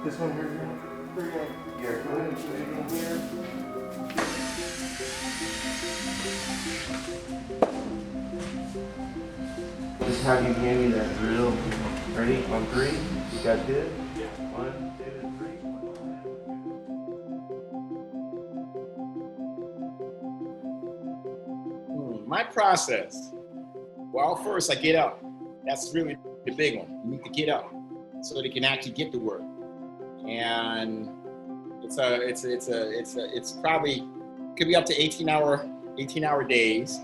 This one here, yeah, go ahead and put it in here. Just have you hand me that drill. Ready? On three. You got this? Yeah. 1, 2, 3. My process. Well, first I get up. That's really the big one. You need to get up so that you can actually get to work. And it's probably could be up to 18-hour days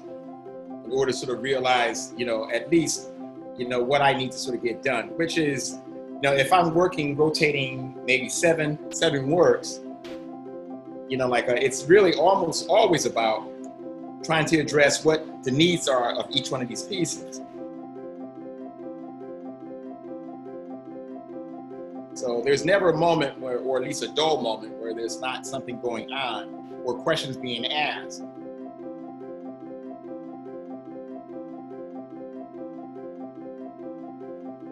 in order to sort of realize, at least, what I need to sort of get done, which is, if I'm working, rotating maybe seven works, it's really almost always about trying to address what the needs are of each one of these pieces. So there's never a moment where, or at least a dull moment, where there's not something going on or questions being asked.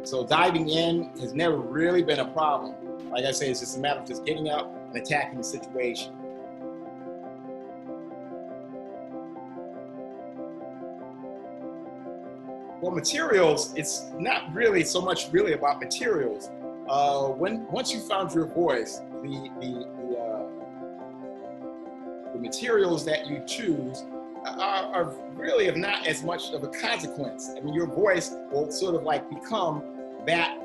So diving in has never really been a problem. Like I say, it's just a matter of just getting up and attacking the situation. Well, materials, it's not really so much really about materials. Once you found your voice, the materials that you choose are really of not as much of a consequence. I mean, your voice will sort of like become that,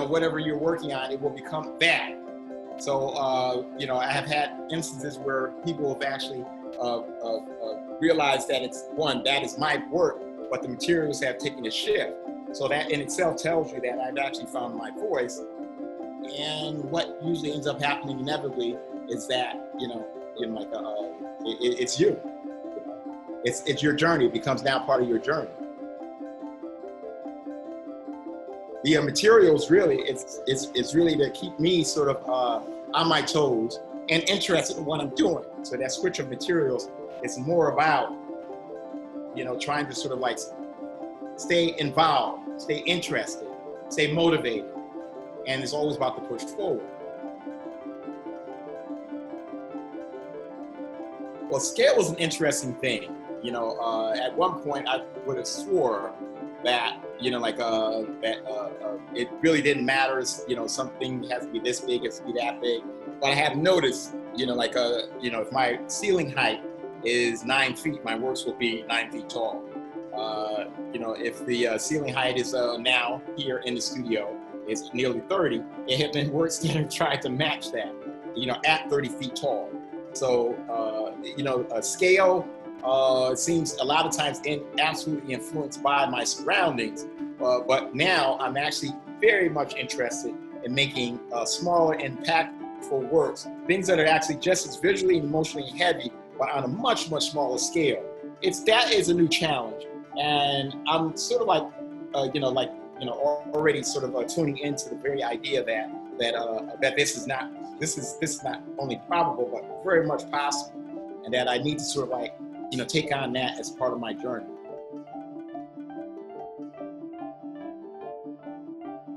whatever you're working on, it will become that. So, I have had instances where people have actually realized that that is my work, but the materials have taken a shift. So that in itself tells you that I've actually found my voice. And what usually ends up happening inevitably is that, it's you. It's your journey. It becomes now part of your journey. The materials really, it's really to keep me sort of on my toes and interested in what I'm doing. So that switch of materials is more about, trying to sort of like stay involved, stay interested, stay motivated. And it's always about to push forward. Well, scale is an interesting thing. At one point I would have swore that, it really didn't matter. Something has to be this big, it has to be that big. But I have noticed, if my ceiling height is 9 feet, my works will be 9 feet tall. If the ceiling height is now here in the studio is nearly 30, it have been works that have tried to match that, at 30 feet tall. So, a scale seems a lot of times absolutely influenced by my surroundings. But now I'm actually very much interested in making smaller, impactful works, things that are actually just as visually and emotionally heavy, but on a much, much smaller scale. That is a new challenge. And I'm sort of like, already sort of tuning into the very idea that this is not only probable, but very much possible, and that I need to sort of like, take on that as part of my journey.